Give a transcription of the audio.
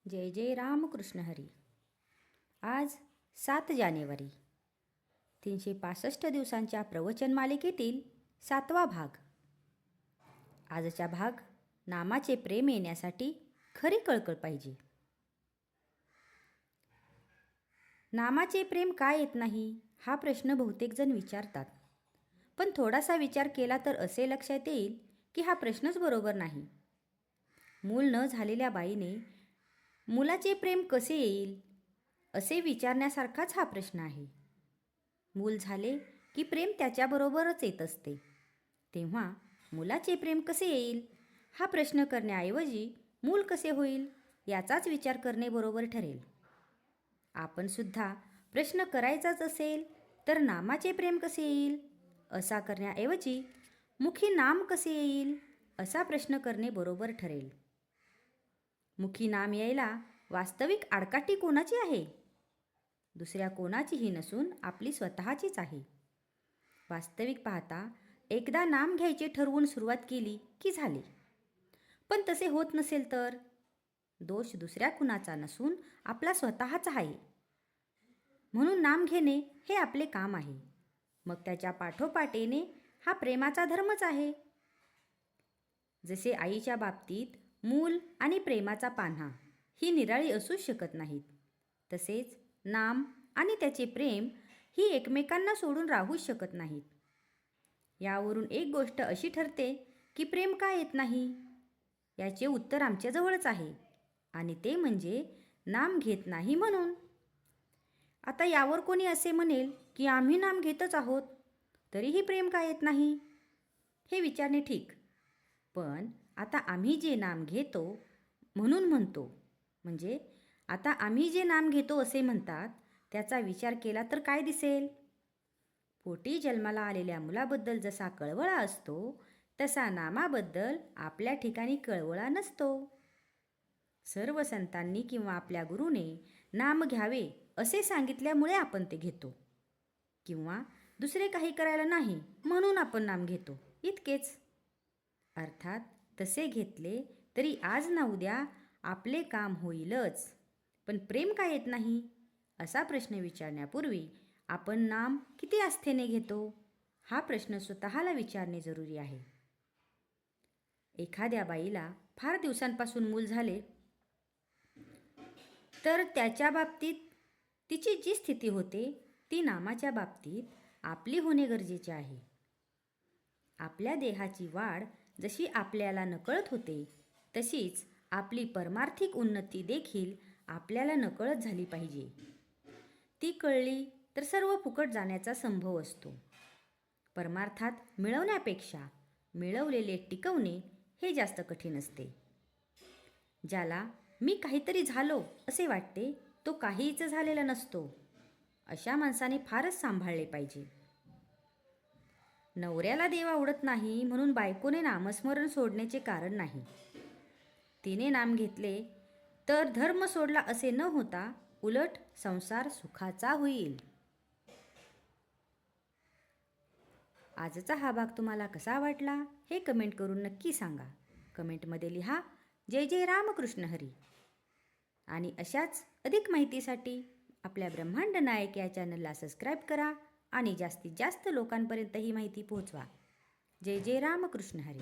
जय जय रामकृष्ण हरी. आज 7 जानेवारी 365 दिवसांच्या प्रवचन मालिकेतील 7वा भाग. आजचा भाग नामाचे प्रेम येण्यासाठी खरी कळकळ पाहिजे. नामाचे प्रेम का येत नाही हा प्रश्न बहुतेक जण विचारतात. पण थोडासा विचार केला तर असे लक्षात येईल की हा प्रश्नच बरोबर नाही. मूल न झालेल्या बाईने मुलाचे प्रेम कसे येईल असे विचारण्यासारखाच हा प्रश्न आहे. मूल झाले की प्रेम त्याच्याबरोबरच येत असते. तेव्हा मुलाचे प्रेम कसे येईल हा प्रश्न करण्याऐवजी मूल कसे होईल याचाच विचार करणे बरोबर ठरेल. आपण सुद्धा प्रश्न करायचाच असेल तर नामाचे प्रेम कसे येईल असा करण्याऐवजी मुखी नाम कसे येईल असा प्रश्न करणे बरोबर ठरेल. मुखी नाम यायला वास्तविक आडकाठी कोणाची आहे? दुसऱ्या कोणाचीही नसून आपली स्वतःचीच आहे. वास्तविक पाहता एकदा नाम घ्यायचे ठरवून सुरुवात केली की झाले. पण तसे होत नसेल तर दोष दुसऱ्या कुणाचा नसून आपला स्वतःचा आहे. म्हणून नाम घेणे हे आपले काम आहे. मग त्याच्या पाठोपाठ येणे हा प्रेमाचा धर्मच आहे. जसे आईच्या बाबतीत मूल आणि प्रेमाचा पान्हा ही निराळी असूच शकत नाहीत, तसेच नाम आणि त्याचे प्रेम ही एकमेकांना सोडून राहूच शकत नाहीत. यावरून एक गोष्ट अशी ठरते की प्रेम का येत नाही याचे उत्तर आमच्याजवळच आहे, आणि ते म्हणजे नाम घेत नाही म्हणून. आता यावर कोणी असे म्हणेल की आम्ही नाम घेतच आहोत तरीही प्रेम का येत नाही, हे विचारणे ठीक. पण आता आम्ही जे नाम घेतो म्हणून म्हणतो, म्हणजे आता आम्ही जे नाम घेतो असे म्हणतात, त्याचा विचार केला तर काय दिसेल? पोटी जन्माला आलेल्या मुलाबद्दल जसा कळवळा असतो तसा नामाबद्दल आपल्या ठिकाणी कळवळा नसतो. सर्व संतांनी किंवा आपल्या गुरुने नाम घ्यावे असे सांगितल्यामुळे आपण ते घेतो, किंवा दुसरे काही करायला नाही म्हणून आपण नाम घेतो, इतकेच. अर्थात तसे घेतले तरी आज ना उद्या आपले काम होईलच. पण प्रेम का येत नाही असा प्रश्न विचारण्यापूर्वी आपण नाम किती आस्थेने घेतो हा प्रश्न स्वतःला विचारणे जरुरी आहे. एखाद्या बाईला फार दिवसांपासून मूल झाले तर त्याच्या बाबतीत तिची जी स्थिती होते ती नामाच्या बाबतीत आपली होणे गरजेचे आहे. आपल्या देहाची वाढ जशी आपल्याला नकळत होते तशीच आपली परमार्थिक उन्नती देखील आपल्याला नकळत झाली पाहिजे. ती कळली तर सर्व फुकट जाण्याचा संभव असतो. परमार्थात मिळवण्यापेक्षा मिळवलेले टिकवणे हे जास्त कठीण असते. ज्याला मी काहीतरी झालो असे वाटते तो काहीच झालेला नसतो. अशा माणसाने फारच सांभाळले पाहिजे. नवऱ्याला देव आवडत नाही म्हणून बायकोने नामस्मरण सोडण्याचे कारण नाही. तिने नाम घेतले तर धर्म सोडला असे न होता उलट संसार सुखाचा होईल. आजचा हा भाग तुम्हाला कसा वाटला हे कमेंट करून नक्की सांगा. कमेंटमध्ये लिहा जय जय रामकृष्ण हरी. आणि अशाच अधिक माहितीसाठी आपल्या ब्रह्मांड नायक या चॅनलला सबस्क्राईब करा आणि जास्तीत जास्त लोकांपर्यंत ही माहिती पोहोचवा. जय जय रामकृष्ण हरी.